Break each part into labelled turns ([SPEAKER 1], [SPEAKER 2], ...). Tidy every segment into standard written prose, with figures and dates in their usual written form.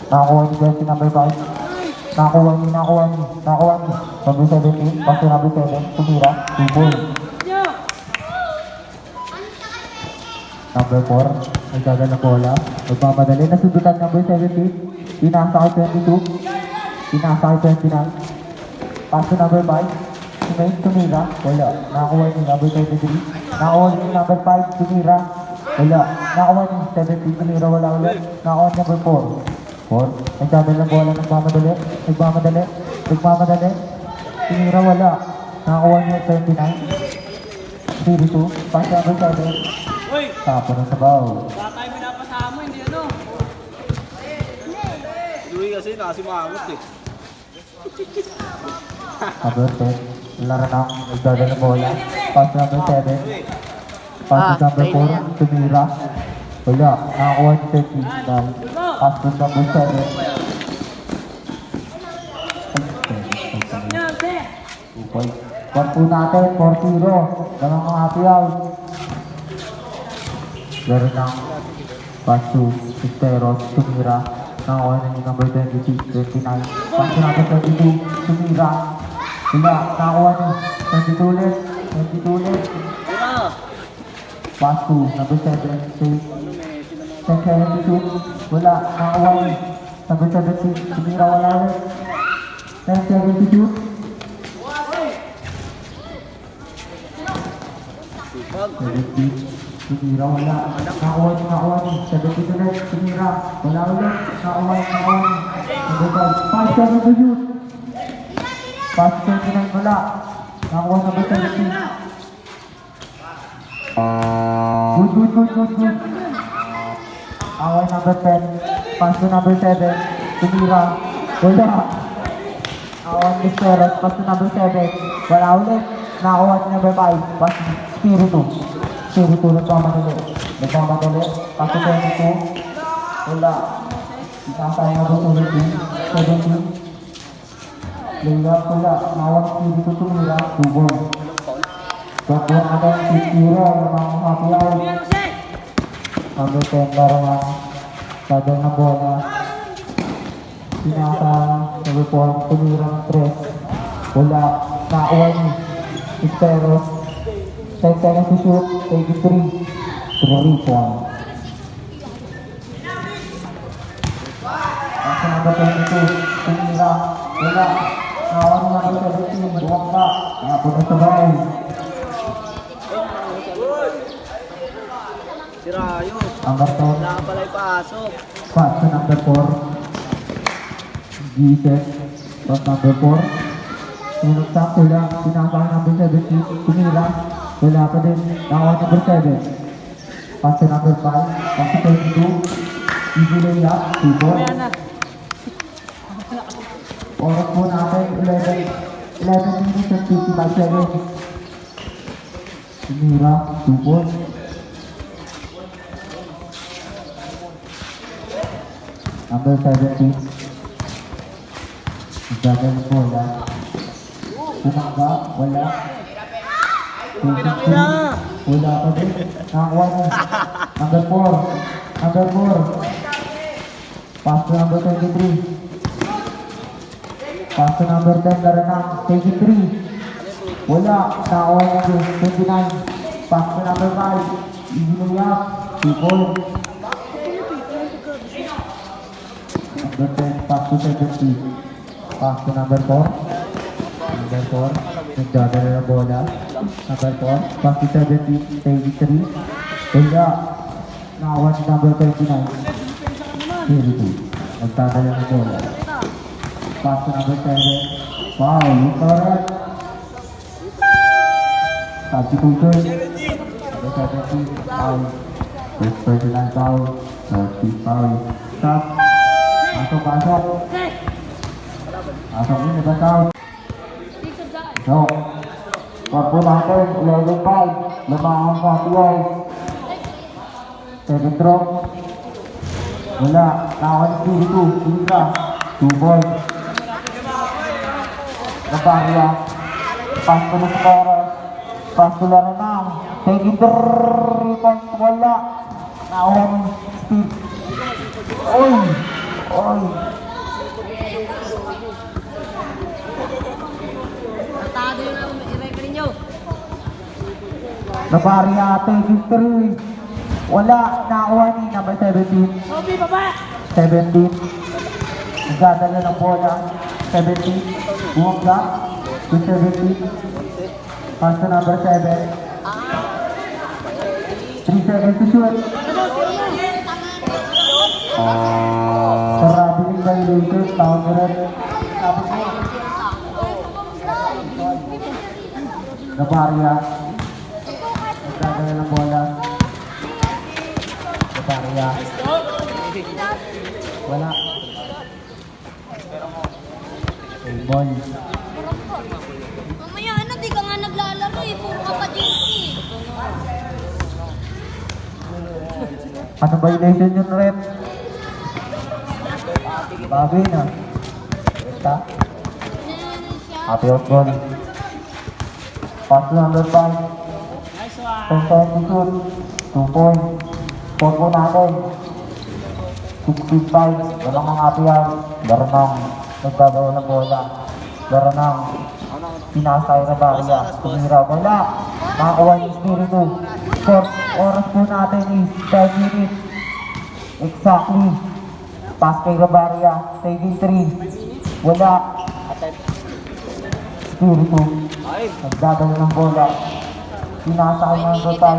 [SPEAKER 1] Nakakuha ni Jersey number 5. Nakakuha ni. Number 17, pass to number 7, tumira, 2 ball. Number 4, nagdagal ng bola. Nagmamadali, nasundutan number 17. Pinasa kay 22. Pinasa kay 29. Pass to number 5. Sumayin, tumira, wala. Nakakuha ni number 23. Nakakuha ni number 5, tumira, wala. Nakakuha ni 17, tumira, wala ulit. Nakakuha ni number 4. Nagdagal ng bola, nagmamadali. Tumira, wala. Nakakuha ni 29. 32, pass to number 7. Tapo ng sabaw.
[SPEAKER 2] Baka tayo minapasama mo, hindi ano. Louie kasi nakasimangot eh.
[SPEAKER 1] Number 10, laro ng nagdadala ng bola. Pass number 7. Pass number 4, tumira. Wala, nakakuha ni 13. Pass number 7. Korpo natin, 4-0. Ganang mga happy out. Laro ng pass to Esteros, tumira. Nakakuha na ni number 26, 29. Pass number 22, tumira. Wala, nakakuha ni 22 ulit. Pass to number 7, 10-72. Wala, nakakuha ni number 17, tumira, wala ulit. 10-72. Tumira, wala. Nakakuha ni 17 ulit. Tumira, wala ulit. Nakakuha ni. Number 5, pass to number 2. Pass 29, wala. Nakakuha number 17. Good. Nakakuha number 10. Pass to number 7. Tumira, wala. Nakakuha ni Esteros. Pass to number 7. Wala ulit. Nakakuha ni number 5. Pass to Spiritu. Nagmamadali. Pass to 22. Wala. Nakakaya number 17. Layup, wala. Nawag Spiritu, tumira. Tubol. Tubol natin si Spiro. Yung mga happy out. Number 10, laro nga. Sadal na bola. Pinasa number 4, tumira ng 3. Wala. Nakakuha ni Esteros. 10 seconds to shoot. 83. 3 point. Pass number 22. Tumira. Wala. Nakakuha ni number 17. Buwak na. Tapo na sa bahay.
[SPEAKER 2] Si Rayo.
[SPEAKER 1] Number 10.
[SPEAKER 2] Wala ka pala ipasok.
[SPEAKER 1] Pass to number 4. Jesus. Pass number 4. Sunod sa pula. Pinasa number 17. Tumira. Wala pa din. Nakakuha number 7. Pass to number 5. Pass to 22. Easy layup. People. Oras po natin. 11 minutes and 55 seconds. Tumira. People. Number 17. Nagdagal ng bola. Tumangga, wala. 23. Wala pa din. Nakakuha ni number 4. Pass to number 23. Pass to number 10, laro ng 23. Wala. Nakakuha ni number 29. Pass to number 5. Easy layup. People. Number 10, pass to 17. Pass to number 4. Nagdadala ng bola. Number 4, pass to 17, 33. Wala. Nakakuha ni number 29. 32. Nagdadala ng bola. Pass to number 7. Foul. Correct. Substitution. Number 17, foul. First personal foul. 30 foul. Stop. Pasok. Pasok din, iba tao. So, korpo natin, 11-5. Lamang ang Capial. Second drop. Wala. Nakakuha ni Spiritu. Tumira. 2 ball. Nabarya. Pass ko na sa Coras. Pass ko lang na. Second drop. Wala. Nakakuha ni Spiritu. Uy! Oy.
[SPEAKER 3] Tratado yun ang i-record nyo.
[SPEAKER 1] Nabarya taking 3. Wala, nakuha ni number 17.
[SPEAKER 3] Sobi, baba!
[SPEAKER 1] 17. Nagdadala ng bola. 17. Buwagga. To 17. Pass to number 7. 3 seconds to shoot. Karabing violation. Tawag mo rin. Sabi ko. Nabarya. Nagdadala ng bola. Nabarya. Wala. Ball.
[SPEAKER 3] Mamaya ano, di ka nga naglalaro eh. Puro ka pa jinky.
[SPEAKER 1] Ano violation yun, rep? Bagay na. Ita. Happy out ball. Pass to number 5.
[SPEAKER 2] Nice one.
[SPEAKER 1] 10 seconds to shoot. 2 points. 4 po natin. 65. Walang mga happy out. Laro ng nagdadala ng bola. Laro ng pinasay na barya. Tumira. Wala. Nakakuha yung spirito. Oras po natin is 5 minutes. Exactly. Pass kay Rabaria. Taking 3. Wala. Spirito. Nagdadala ng bola. Pinasay ng total.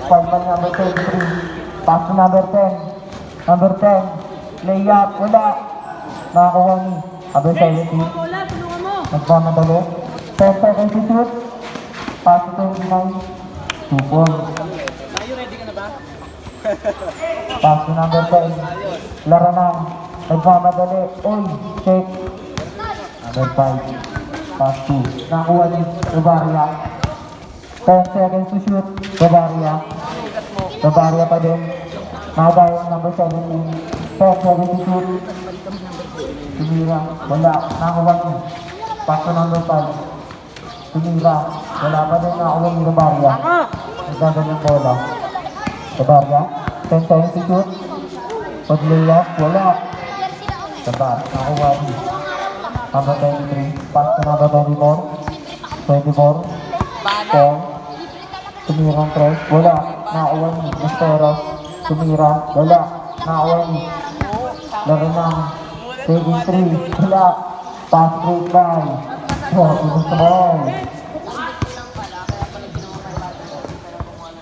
[SPEAKER 1] 5 man number 23. Pass to number 10. Number 10. Layup. Wala. Nakakuha ni number 17.
[SPEAKER 3] Bola, tulungan mo.
[SPEAKER 1] Nagmamadali. 10 seconds to shoot. Pass to 29. 2 points.
[SPEAKER 2] Tayo, ready ka na ba?
[SPEAKER 1] Pass to number 10. Laro na. Nagmamadali. Oy, check. Number 5. Pass 2. Nakuha ni Rabaria. 10 seconds to shoot. Rabaria. Rabaria pa din. Nakagaya number 17. 10 seconds to shoot. Tumira. Wala. Nakuha ni. Pass to number 5. Tumira. Wala pa din. Nakuha ni Rabaria. Nagdadala ng bola. Rabaria. 10 seconds to shoot. Pag-layup. Wala. Sabat. Nakuha ni. Number 23. Pass to number 24. 24. 4. Tumira ng 3. Wala. Nakuha ni. Misteros. Tumira. Wala. Nakuha ni. Laro ng taking 3. Wala. Pass break by. Ibig sa ball.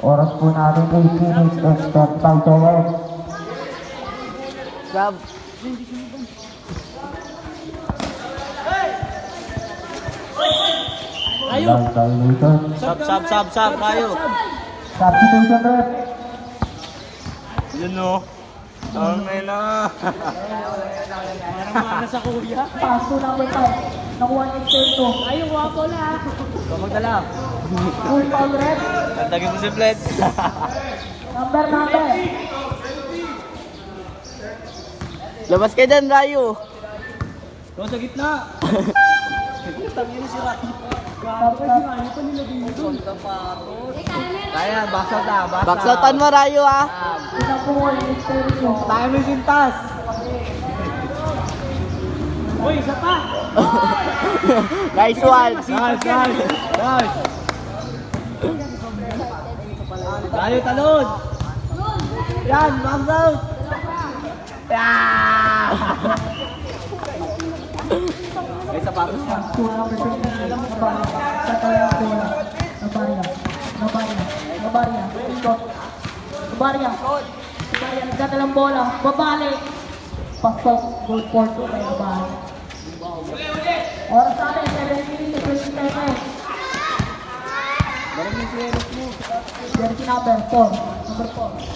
[SPEAKER 1] Oras po natin 8 minutes and 35 seconds.
[SPEAKER 2] Grab.
[SPEAKER 1] Line violation.
[SPEAKER 2] Sab tayo.
[SPEAKER 1] Substitution rep.
[SPEAKER 2] Yun no. Tangay na. Parang sa kuya.
[SPEAKER 1] Pass to number 5. Nakuha ni Excelto.
[SPEAKER 3] Ayun, wapo na.
[SPEAKER 2] Ikaw magdala.
[SPEAKER 1] Full foul rep.
[SPEAKER 2] Tandagin mo si Flet.
[SPEAKER 1] Number.
[SPEAKER 2] Labas ka dyan, Rayo. Ikaw sa gitna. Tangin na si Rayo. Kaya, baksal na. Baksaltan mo, Rayo, ha?
[SPEAKER 1] Pinakuha ni Excelto.
[SPEAKER 2] Tayo mo yung sintas. Uy, isa pa. Nice one. Nice. Rayo, talon. Yan, box out. Yeah! May sapatos ka.
[SPEAKER 1] Nabarya. Nagdadalang bola. Babalik. Pasok. Goal for 2 kay Nabarya. Oras natin. 7 minutes to 20 seconds. Jersey number 4.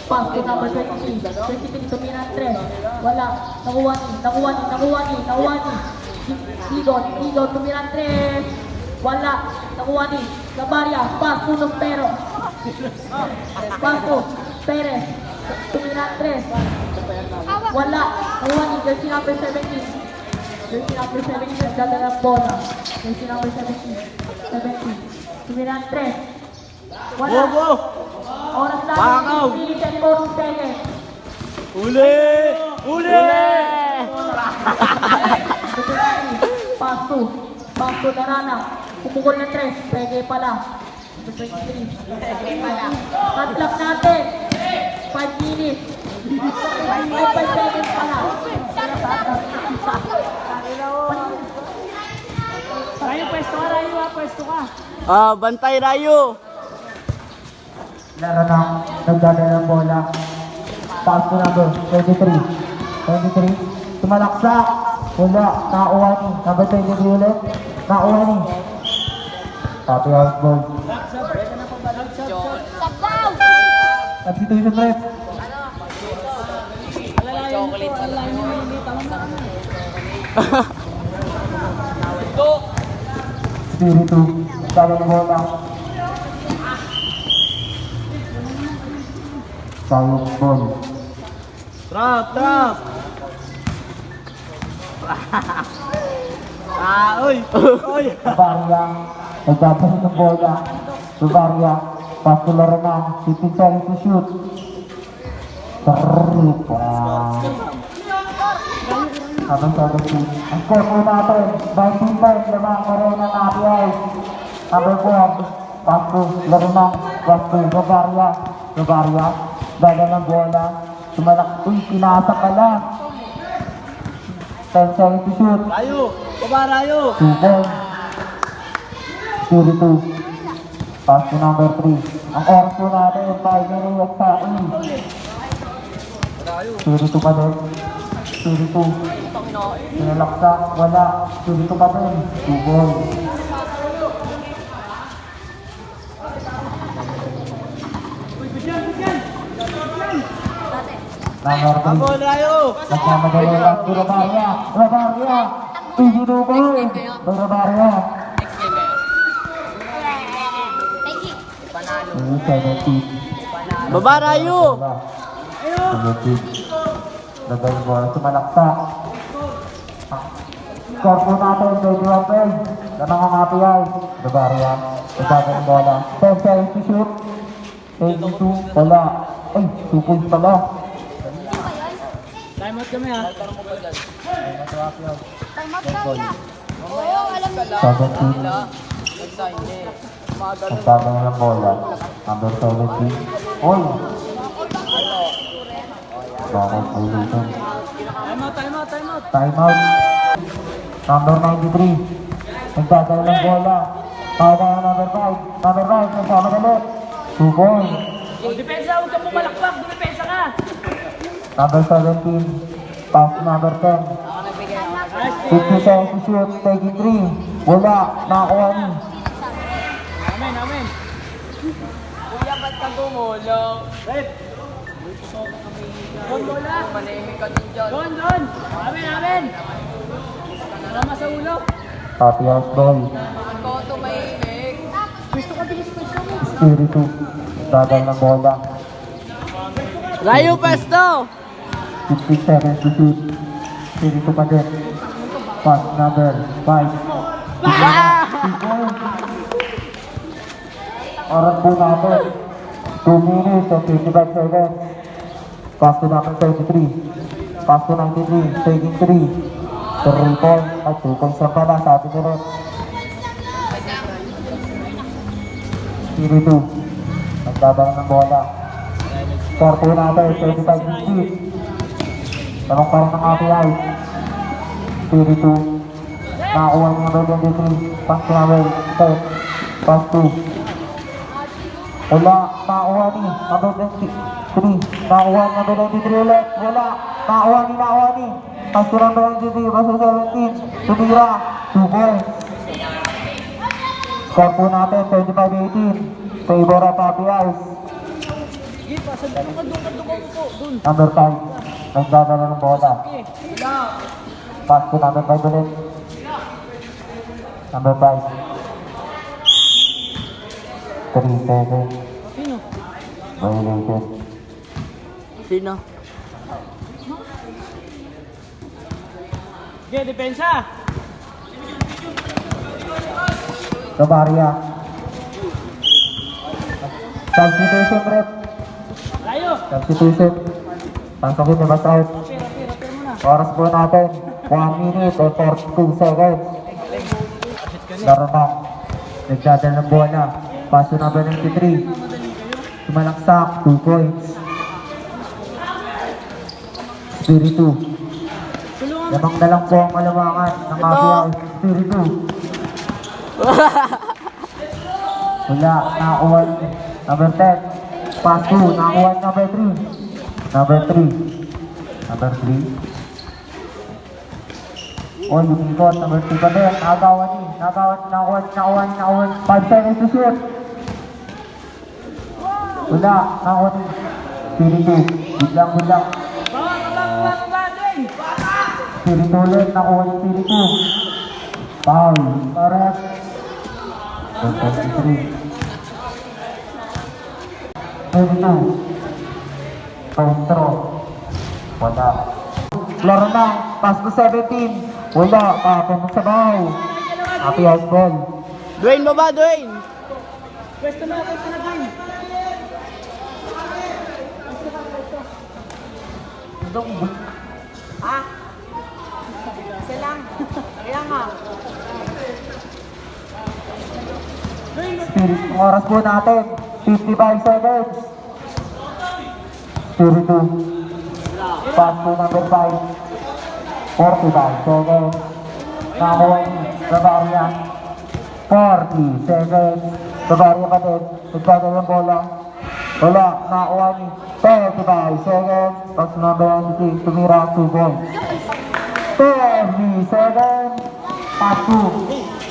[SPEAKER 1] Pass to number 23. 23 tumira 3. Wala. Nakuha ni. Ligon tumira 3. Wala. Nakuha ni. Gabarya. Pass to Pero. Pass to Perez. Tumira 3. Wala. Nakuha ni. Jersey number 17. Jersey number 17. Nagdadala ng bola. Jersey number 17. Tumira 3. Wala. Oras natin,
[SPEAKER 2] Bakaw.
[SPEAKER 1] 3 minutes and 40 seconds.
[SPEAKER 2] Uli!
[SPEAKER 1] Pass 2. Pass 2 na Rana. Pumukol ng 3. Pwede pala. 23. Cut clock natin. 5 minutes. 5 seconds pala.
[SPEAKER 3] Rayo, pwesto ka, Rayo ha, pwesto ka.
[SPEAKER 2] Bantay Rayo.
[SPEAKER 1] Laro ng nagdadala ng bola. Pass to number 23. 23. Tumalaksak. Wala. Nakuha ni. Number 23 ulit. Nakuha ni. Copy out ball.
[SPEAKER 3] Sabaw!
[SPEAKER 1] Substitution rep.
[SPEAKER 3] Chocolate pala.
[SPEAKER 1] Spiritu. Dala ng bola. Sayang ball.
[SPEAKER 2] Trap. Uy.
[SPEAKER 1] Baria. Nagdadala ng bola. Baria. Pass to laro ng 15 seconds to shoot. Habang 17. Ang score po natin. 19-10. Lamang Morena na API. Number 4. Pass to laro ng pass to Baria. Dala ng bola. Tumalak. Uy, pinasa pala. 10 seconds to shoot.
[SPEAKER 2] Rayo. Baba Rayo.
[SPEAKER 1] 2 ball. 32. Pass to number 3. Ang oras po natin, 5 minutes sa E. 32 pa din. 32. Pinalaksak, wala. 32 pa din. 2 ball. Number 3.
[SPEAKER 2] Ball Rayo.
[SPEAKER 1] Nagmamadali lang si Robaria. Easy to ball. Robaria.
[SPEAKER 3] Thank you.
[SPEAKER 1] 17.
[SPEAKER 2] Baba Rayo.
[SPEAKER 1] Lagay mo bola sumalaksak. Score po natin, 21 points. Lamang ang API. Robaria. Nagbago ng bola. 10 seconds to shoot. 82. Wala. Ay, 2 points pala.
[SPEAKER 2] Time out kami ha.
[SPEAKER 3] Time out daw ya. Oo, alam nila.
[SPEAKER 1] 17. Nagbago na ng bola. Number 17. Oy! Bakit ulitin?
[SPEAKER 2] Time out.
[SPEAKER 1] Time out. Number 93. Nagdadala ng bola. Paga ng number 5. Number 5. Nagkamadali. 2 points.
[SPEAKER 2] Depensa, huwag kang pumalakpak. Depensa ka.
[SPEAKER 1] Number 17. Pass to number 10. 50 seconds to shoot. Taking 3. Wala. Nakakuha ni.
[SPEAKER 2] Amen. Kuya, ba't ka gumulong? Red. Doon bola. Manahimik ka din dyan. Doon. Amen. Tama sa ulo.
[SPEAKER 1] Copy out ball.
[SPEAKER 2] Ako tumahimik.
[SPEAKER 1] Spiritu. Dadal ng bola.
[SPEAKER 2] Rayo, pesto!
[SPEAKER 1] 50 seconds to shoot. Spiritu pa din. Pass number 5. Oras po natin. 2 minutes and 55 seconds. Pass to number 33. Pass to 93. Taking 3. 3 points. At 2 points lang pala sa ating direct. Spiritu. Nagdadala ng bola. Score po natin. 25-50. Tanong pa rin ng API. Spiritu. Nakakuha ng number 23. Pass to number 10. Pass to. Wala. Nakakuha ni number 23. Nakakuha ni number 23 ulit. Wala. Nakakuha ni. Pass to number 23. Pass to 17. Tumira. 2 points. Score po natin. 25-18. Favor of APIs. Number 5. Nagdadala ng bola. Pass to number 5 ulit. Number 5. 3 seconds.
[SPEAKER 2] Sino?
[SPEAKER 1] Violated.
[SPEAKER 2] Sino? Sige, depensa!
[SPEAKER 1] Robaria. Substitution rep.
[SPEAKER 2] Rayo!
[SPEAKER 1] Substitution. Pasokin na basta out.
[SPEAKER 2] Rapir muna.
[SPEAKER 1] Oras po natin. 1 minute or 42 seconds. Laro na. Nagdadala ng bola. Paso number 93. Sumalaksak, 2 points. Spiritu. Lamang na lang po ang kalamangan ng Abiyaw. Spiritu. Wala, nakakuha number 10. Pass 2, nakakuha number 3. Number 3. Number 3. O, yung ikot, number 3 pa din. Nakakuha ni. Nakakuha. 5 seconds to shoot. Wala, nakakuha ni. Spiritu. Biglang. Spiritu ulit, nakuha ni Spiritu. Foul, correct. 23. 22. Contro. Wala. Laro na, pass to 17. Wala, tapon sa bahaw. Happy house ball.
[SPEAKER 2] Dwayne, baba, Dwayne!
[SPEAKER 3] Pwesto na, Dwayne. Isa lang. Kaya nga.
[SPEAKER 1] Spirit, oras po natin. 55 seconds. Spiritu. Pass to number 5. 45 seconds. Nakakuha ni Bavaria. 40 seconds. Bavaria pa din. Nagkagay ang bola. Wala. Nakakuha ni 35 seconds. Pass to number 96. Tumira 2 points. 30 seconds. Pass to.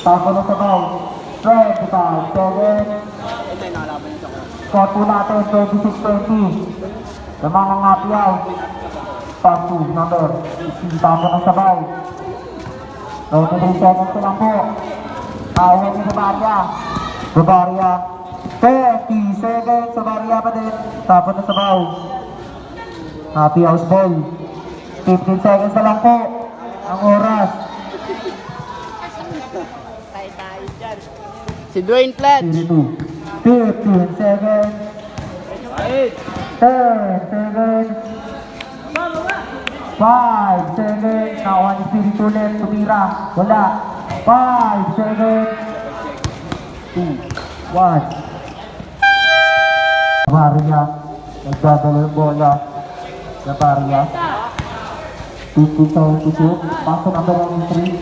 [SPEAKER 1] Tapo na sa ball. 25 seconds. Score po natin, 26-20. Lamang ang Apiaw. Pass to number 16. Tapo ng sabaw. 23 seconds lang po. Awin ni Bavaria. 30 seconds. Bavaria pa din. Tapo ng sabaw. Happy house ball. 15 seconds na lang po. Ang oras.
[SPEAKER 2] Si Dwayne Pledge.
[SPEAKER 1] 15 seconds. 10 seconds. 5 seconds. Nakuha ni Spiritu ulit. Tumira. Wala. 5 seconds. 2, 1. Bavaria. Nagdadala ng bola. Bavaria. 50 seconds to shoot. Pasok number 93.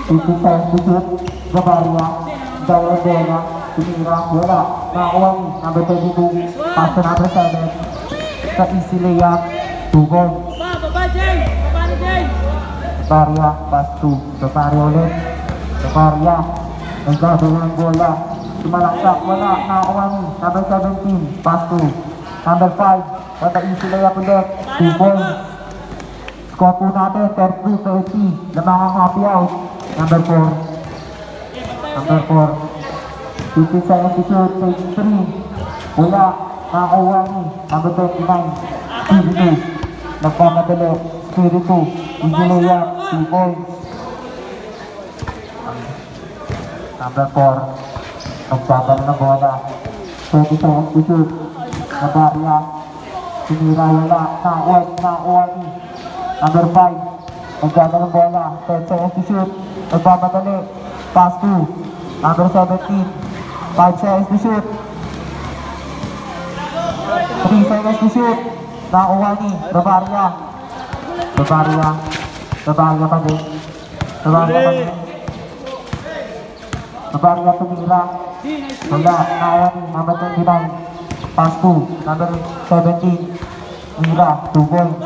[SPEAKER 1] 50 seconds to shoot. Bavaria. Dala ng bola. Tumira. Wala. Nakakuha ni number 22. Pasok number 7. Sa easy layup. 2 points.
[SPEAKER 3] Baba, Jay! Baba na, Jay!
[SPEAKER 1] Bavaria, pass 2. Bavaria ulit. Bavaria. Nagdadala ng bola. Sumalaksak. Wala. Nakakuha ni number 17. Pass 2. Number 5. Wala easy layup ulit. 2 points. Score po natin, 32-30. Lamang ang happy out. Number 4. Number 4. 50 seconds to shoot. Take 3. Wala. Nakakuha ni number 29. Spiritu. Nagpamadali. Spiritu. Easy layup. 2 points. Number 4. Nagdadala ng bola. 20 seconds to shoot. Bavaria. Sinira wala. Nakakuha ni number 5. Nagdadala ng bola. 10 seconds to shoot. Nagpamadali. Pass 2. Number 17. 5 seconds to shoot. 3 seconds to shoot. Nakakuha ni Bavaria. Bavaria pa din. Bavaria tumira. Wala. Nakakuha ni number 29. Pass 2. Number 17. Mira. 2 points.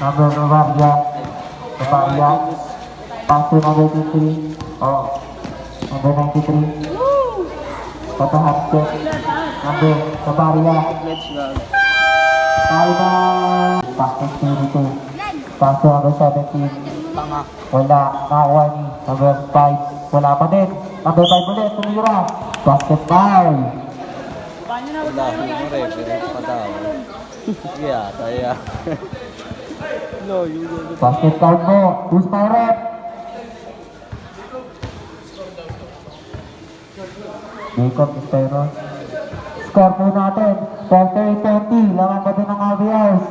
[SPEAKER 1] Number Bavaria. Pass to number 23. Oh. Number 93. Pata half step. Number Bavaria. Tayo na. Pass to 22. Pass to number 17. Wala. Nakakuha ni number 5. Wala pa din. Number 5 ulit. Tumira. Basketball.
[SPEAKER 2] Wala, yung referee pa daw. Yeah, tayo. No,
[SPEAKER 1] Basketball mo. Who's my rep? Jacob Esteros. Score po natin, 48-20. Laman pa din ng RBS.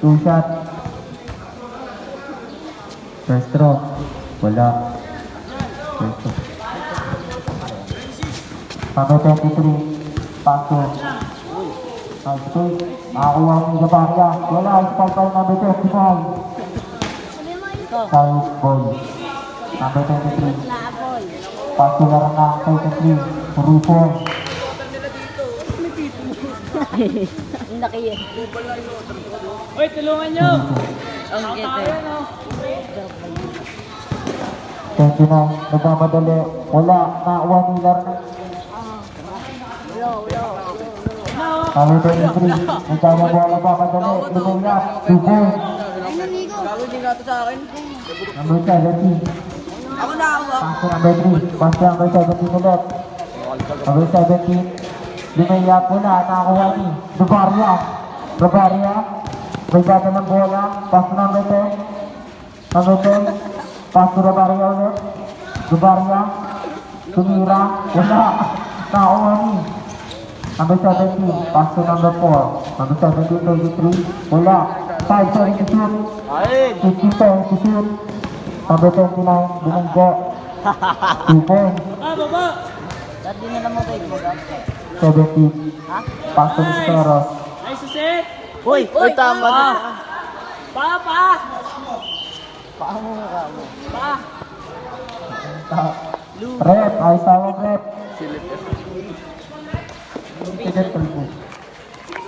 [SPEAKER 1] 2 shot. First throw. Wala. First throw. Number 23. Paso. Nice play. Nakakuha ng Gabaria. Wala. Spike number 25. Cyrus Boy. Number 23. Paso na rin na 33. Rufo.
[SPEAKER 4] Ang laki yan.
[SPEAKER 3] Uy, tulungan nyo!
[SPEAKER 4] Ang cute
[SPEAKER 3] Tayo,
[SPEAKER 4] eh.
[SPEAKER 3] no?
[SPEAKER 1] 29. Nagmamadali. Wala. Nakakuha ni Larna. Number 23. Nagkakabola pa madali. Lumaya. Rufo.
[SPEAKER 2] Gagawin din nga to sa akin.
[SPEAKER 1] Number 17.
[SPEAKER 2] Ako na ako.
[SPEAKER 1] Paso number 3. Paso number 17 ulit. Number 17. Lumaya po na. Nakakuha ni Gabaria. Gabaria. May gata ng bola. Paso number 10. Number 10. Paso Gabaria ulit. Gabaria. Tumira. Wala. Nakakuha ni number 17. Paso number 4. Number 17, 23. Wala. 5 seconds to shoot.
[SPEAKER 2] Ayun.
[SPEAKER 1] 50 seconds to shoot. Number 29. Binunggo. 2 points.
[SPEAKER 3] Ah, baba!
[SPEAKER 4] Dati na naman kayo.
[SPEAKER 1] 17.
[SPEAKER 4] Ha?
[SPEAKER 1] Paso ni Speros.
[SPEAKER 3] Ay, susit!
[SPEAKER 2] Uy, uy, tama na.
[SPEAKER 3] Pa!
[SPEAKER 4] Paano mo ka mo?
[SPEAKER 3] Pa!
[SPEAKER 1] Rep. Ayos tawag rep. Ticket 3 po.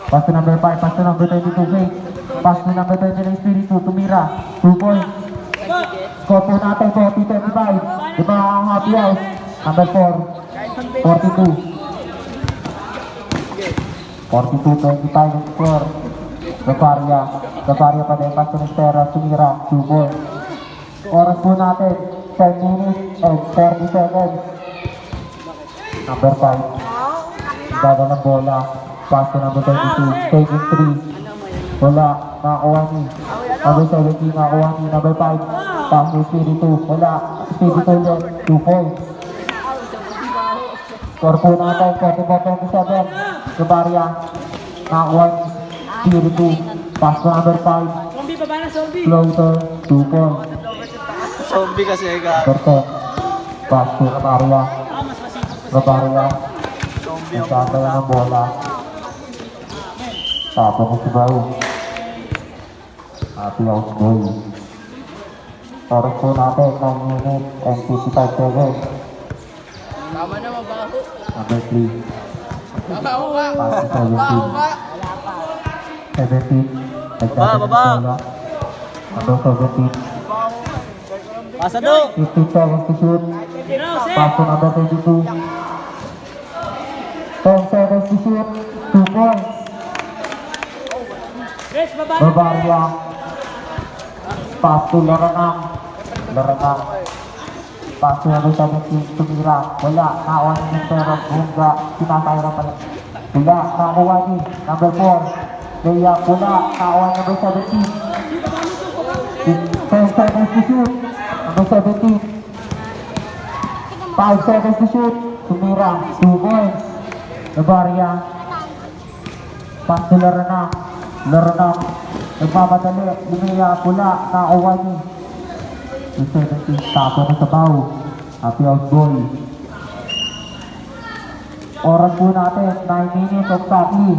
[SPEAKER 1] Paso number 5. Paso number 22. Fake. Paso number 29. Spiritu. Tumira. 2 points. Score po natin 40-25. Diba ang happy house? Number 4. 42. 42-25 yung score. Gabaria. Gabaria pa din. Paso ni Stera. Tumira. 2 points. Oras po natin 10 minutes and 30 seconds. Number 5. Dada ng bola. Paso number 32. Taking 3. Wala. Nakakuha ni. Number 17. Nakakuha ni. Number 5. Paso ni Spiritu. Wala. Spiritu ulit. 2 points. Score po natin 44-27. Gabaria. Nakakuha ni Spiritu. Paso number 5.
[SPEAKER 3] Zombie, baba na, zombie!
[SPEAKER 1] Floater. 2 points.
[SPEAKER 2] Zombie kasi ga.
[SPEAKER 1] Number 10. Paso Gabaria.
[SPEAKER 3] Ah, mas masipag.
[SPEAKER 1] Gabaria.
[SPEAKER 2] Zombie ang
[SPEAKER 1] Nagkakaya ng bola. Tapo ko si Bao. Happy house boy. Oras po natin 9 minutes and 55 seconds.
[SPEAKER 2] Tama na, mabaho.
[SPEAKER 1] Number 3.
[SPEAKER 2] Mabaho ka.
[SPEAKER 1] Paso
[SPEAKER 2] Mabaho
[SPEAKER 1] 17.
[SPEAKER 2] ka.
[SPEAKER 1] 17. Nagkakaya ng
[SPEAKER 2] Baba.
[SPEAKER 1] bola. Number 17.
[SPEAKER 2] Pasa do.
[SPEAKER 1] 15 seconds to shoot.
[SPEAKER 3] Tira, set!
[SPEAKER 1] Paso number 32. 10 seconds to shoot. 2 points.
[SPEAKER 3] Chris, baba na!
[SPEAKER 1] Gabaria. Paso Laranang. Laranang. Paso number 17. Tumira. Wala. Nakakuha ni Minteros. Bunga. Sinasayra pala. Wala. Nakakuha ni number 4. Leia. Wala. Nakakuha ni number 17. 10 seconds to shoot. Number 17. 5 seconds to shoot. Tumira. 2 points. Gabaria. Paso Laranang. Laranang. Nagmamadali. Lumaya. Pula. Nakakuha ni. 17. Tapo na sa bao. Happy house boy. Oras po natin. 9 minutes exactly.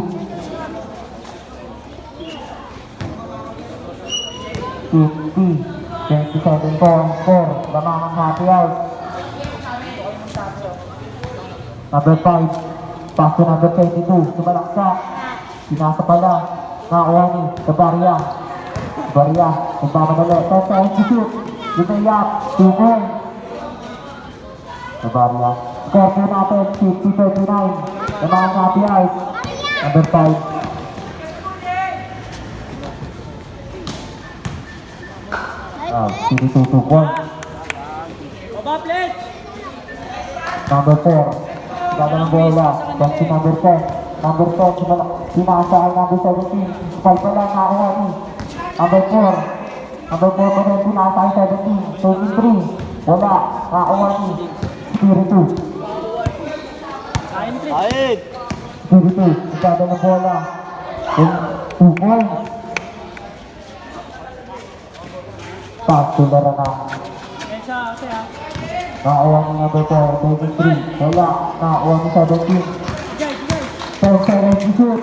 [SPEAKER 1] 27.4. Lamang ang happy house. Number 5. Paso number 22. Sumalaksa. Sinasa pala. Nakakuha ni Gabaria. Gabaria. Nagmamadali. 10 seconds to shoot. Lumaya. 2 points. Gabaria. Score po natin. 50-39. Lamang ang happy house. Number 5. Spiritu 2 points.
[SPEAKER 3] Baba, plate!
[SPEAKER 1] Number 4. Gada ng bola. Basti number 10. Number 10. Sinasa ay number 17. Spike pa lang nakakuha ni. Number 4. Number 4 pa rin sinasa ay 17. 23. Wala. Nakakuha ni Spiritu.
[SPEAKER 3] Kain, Tre.
[SPEAKER 2] Kain!
[SPEAKER 1] 32, nagdadala ng bola. 2 points. Pass to Laranang.
[SPEAKER 3] Pensa, ate ha.
[SPEAKER 1] Nakakuha ng number 4, 23. Wala, nakakuha ng 17.
[SPEAKER 3] Bigay, bigay.
[SPEAKER 1] 10 seconds to shoot.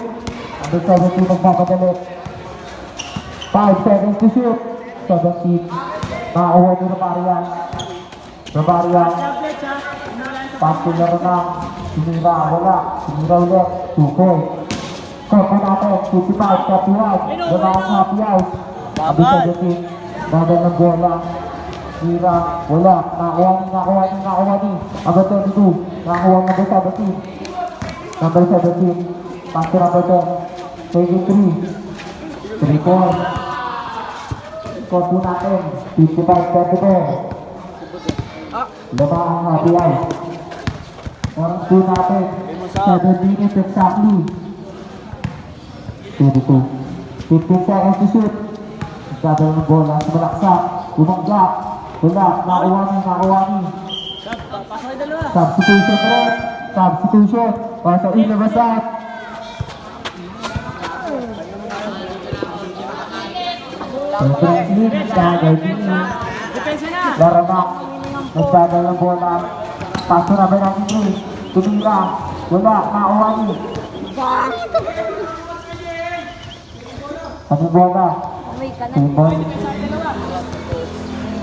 [SPEAKER 1] Number 17 nagpapadali. 5 seconds to shoot. 17. Nakakuha ni Romarian. Romarian.
[SPEAKER 3] Tablet ha. Wala sa
[SPEAKER 1] Pass to Laranang. Sinira, wala. Sinira ulit. 2 points. Score po natin, 55, copy out. Laranang copy out. Number 17. Babal ng bola. Sinira, wala. Nakakuha ni. Number 22. Nakakuha ng number 17. Number 17. Pass to number 10. Taking 3. 3 points. Score po natin, 55-34. Lama ang happy out. Oras po natin, 7 minutes exactly. 22. 15 seconds to shoot. Nagkadala ng bola, sumalaksak, bumanggap. Wala, nakuha ni.
[SPEAKER 3] pasok kayo dalawa.
[SPEAKER 1] Substitution rin. Substitution. Para sa ilabas out. Pag-breaking, nagkagawin niya.
[SPEAKER 3] Depensa na.
[SPEAKER 1] Laranang, nagdadala ng bola. Paso na ba natin ni? Tumira. Wala, nakuha ni. Ano bola?
[SPEAKER 4] Amoy ka na.
[SPEAKER 1] Tibon.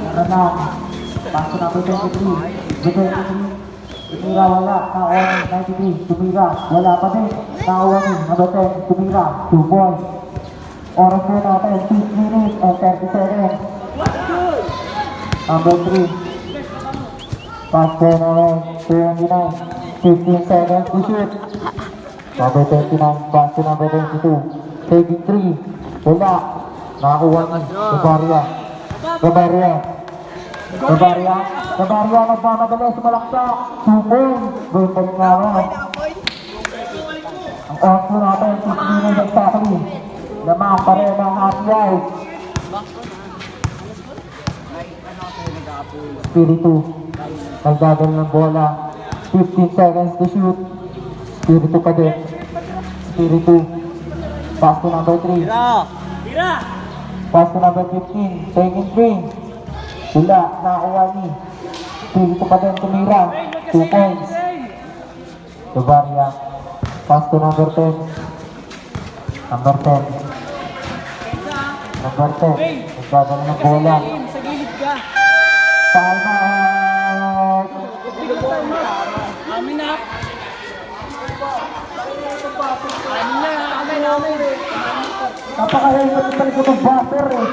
[SPEAKER 1] Laranang. Paso na ba 23? 23. Tumira, wala. Nakuha ni. 93. Tumira. Wala pa din. Nakuha ni. Number 10. Tumira. 2 points. Oras po natin, 6 minutes and 30 seconds. Number 3. Pass po natin, 29. 15 seconds to shoot. Number 29, pass to number 22. Taking 3. Wala. Nakakuha ni Gabaria. Nagmamadali, sumalaksak. 2 points. Break nga rin. Ang oras po natin, 6 minutes exactly. Lamang pa rin ang happy out. Spiritu. Nagdadal ng bola. 15 seconds to shoot. Spiritu pa din. Spiritu. Pass to number 3.
[SPEAKER 2] Tira!
[SPEAKER 3] Tira.
[SPEAKER 1] Pass to number 15. Taking 3. Wala. Nakakuha ni. Spiritu pa din. Tumira. 2 points. Gabaria. Pass to number 10. Number 10. Number 10. Nagdadal ng bola.
[SPEAKER 3] Sa gilid ka.
[SPEAKER 1] Time out!
[SPEAKER 3] Amin na. Amin na.
[SPEAKER 1] Napakahirap yung palikot ng buzzer eh.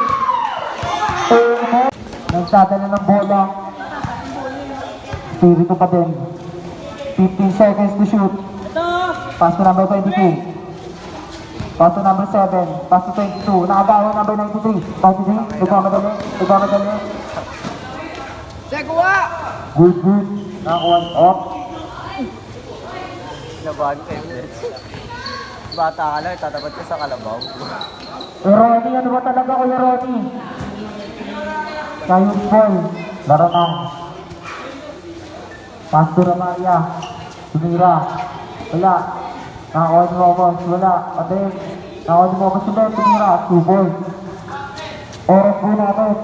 [SPEAKER 1] Nagdadala ng bola. Spirito pa din. 15 seconds to shoot.
[SPEAKER 3] Ito.
[SPEAKER 1] Pass to number 22. Pass to number 7. Pass to 22. Nakagawa number 93. 93. Nagmamadali. Good. Nakakuha. Off.
[SPEAKER 2] Nabahan kayo, Blitz. Bata ka lang, tatapat ka sa kalabaw.
[SPEAKER 1] Ronnie, ano ba talaga Kuya Ronnie? Sayang ball. Laranang. Pass to Romaria. Tumira. Wala. Nakakuha ni Momos. Wala. Patin. Nakakuha ni Momos ulit. Tumira. 2 balls. Oras po natin.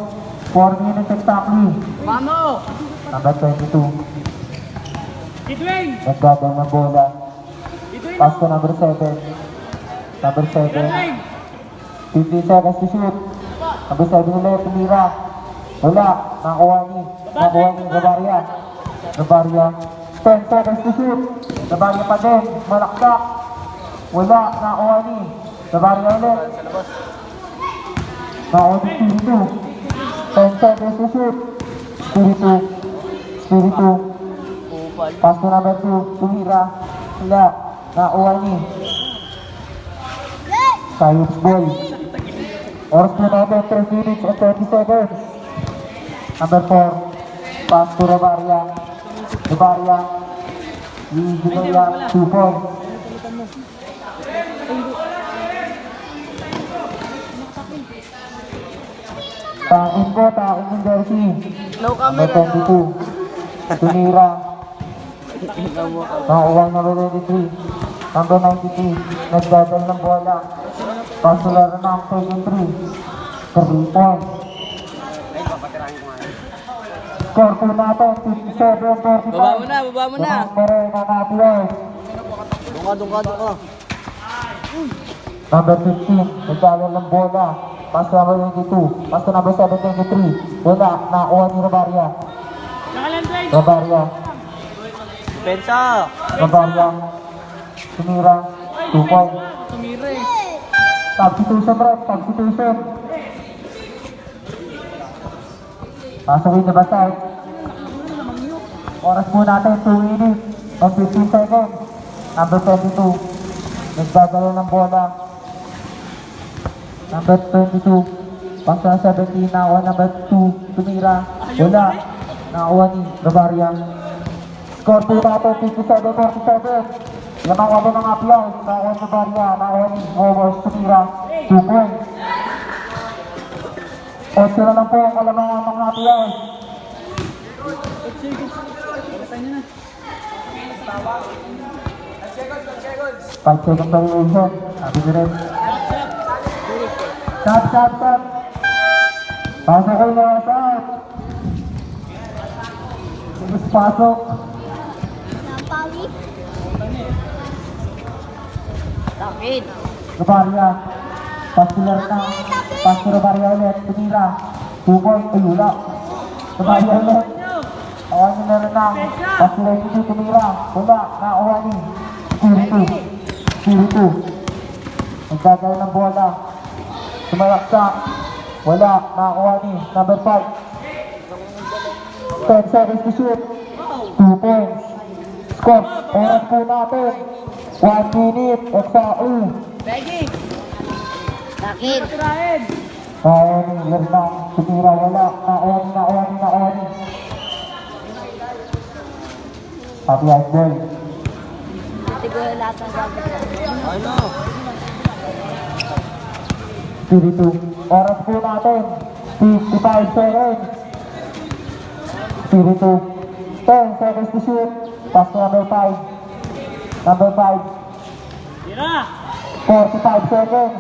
[SPEAKER 1] 4 minutes exactly.
[SPEAKER 3] Mano.
[SPEAKER 1] Number 22.
[SPEAKER 3] Didwin.
[SPEAKER 1] Nagdadal ng bola.
[SPEAKER 3] Didwin.
[SPEAKER 1] Pass to number 7. Number 7.
[SPEAKER 3] Didwin.
[SPEAKER 1] 15 seconds to shoot. Number 7 ulit. Tumira. Wala. Nakakuha ni Gabaria. 10 seconds to shoot. Gabaria pa din. Malaksak. Wala. Nakakuha ni Gabaria ulit. Nakakuha ni Spiritu. 10 seconds to shoot. Spiritu.
[SPEAKER 2] Kupal.
[SPEAKER 1] Pass to number 2. Tumira. Wala. Nakakuha ni Sayups ball. Oras po natin, 3 minutes and 30 seconds. Number 4. Pass to Romaria. Romaria. 2 points. Takin yung jersey.
[SPEAKER 2] No
[SPEAKER 1] Number
[SPEAKER 2] camera.
[SPEAKER 1] 22. Tumira. Nakuha number 23. Number 93. Nagdadal ng bola. Pasularo ng 23. 3 points. Score po natin, 57-45.
[SPEAKER 2] Baba mo na.
[SPEAKER 1] Moreno na players.
[SPEAKER 2] Doon ka.
[SPEAKER 1] Number 15, nagdadal ng bola. Pass number 22. Pass to number 7-23. Wala, nakuha ni Robaria.
[SPEAKER 3] Nakalanday.
[SPEAKER 1] Robaria.
[SPEAKER 2] Pensa.
[SPEAKER 1] Robaria. Sumira. 2 points.
[SPEAKER 3] Tumira eh.
[SPEAKER 1] Substitution, Red. Substitution. Pasok yung nabasay. Oras po natin, 2 minutes and 15 seconds. Number 22. Nagdadala ng bola. Number 22. Pass na 17. Nakuha number 2. Tumira. Wala. Nakuha ni Robaria. Score po natin, 57-47. Lamang wala ng apply. Nakuha ni Robaria. Nakuha ni Howard. Tumira. 2 points. 8 na lang po ang kalamang ng mga apply.
[SPEAKER 3] 8 seconds. Pagkatay nyo na.
[SPEAKER 1] 5 seconds variation. Sabi ko rin. Stop. Pasok ko yung out. Tapos pasok.
[SPEAKER 4] Sakit.
[SPEAKER 1] Robaria. Pastular na. Pasto Robaria ulit. Tumira. 2 points. Ay, wala. Robaria ulit. Awan nyo na rin na. Pastular dito. Tumira. Wala. Nakuha ni Spiritu. Nagdadala ng bola. Sumalaksa. Wala. Nakuha ni number 5. 10 seconds to shoot. 2 points. Score. Oras po natin. 1 minute. Eksakto.
[SPEAKER 3] Begging.
[SPEAKER 4] Sakit.
[SPEAKER 3] Tirahin.
[SPEAKER 1] Nakuha ni Lernang. Tumira. Wala. Nakuha ni. Happy ice ball.
[SPEAKER 4] Hindi ko lahat ng gamit.
[SPEAKER 2] Ano?
[SPEAKER 1] Spiritu. Oras po natin. 55 seconds. Spiritu. 10 seconds to shoot. Pass to number 5. Number 5.
[SPEAKER 3] Tira.
[SPEAKER 1] 45 seconds.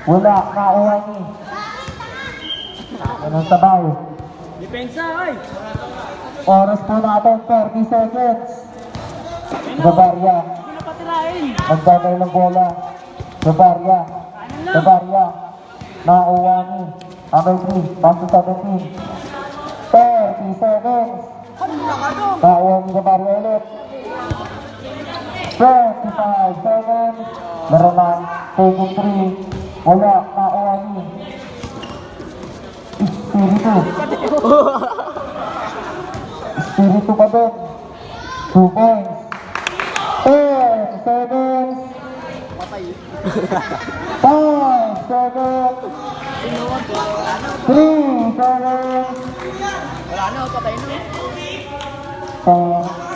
[SPEAKER 1] Wala. Nakuha ni. Anong sabay?
[SPEAKER 3] Depensa, oy.
[SPEAKER 1] Oras po natin. 30 seconds. Robaria.
[SPEAKER 3] Hindi na patirahin.
[SPEAKER 1] Magdadal ng bola. Robaria. Robaria. Nakuha ni. Number 3. Pass to 17. 30 seconds. Nakuha ni Robaria ulit. 25 seconds. Laro na. 23. Wala. Nakuha ni. Spiritu pa din. 2 points. 10 seconds. 5 seconds. 3 seconds.
[SPEAKER 3] Wala na, patay na.
[SPEAKER 1] 10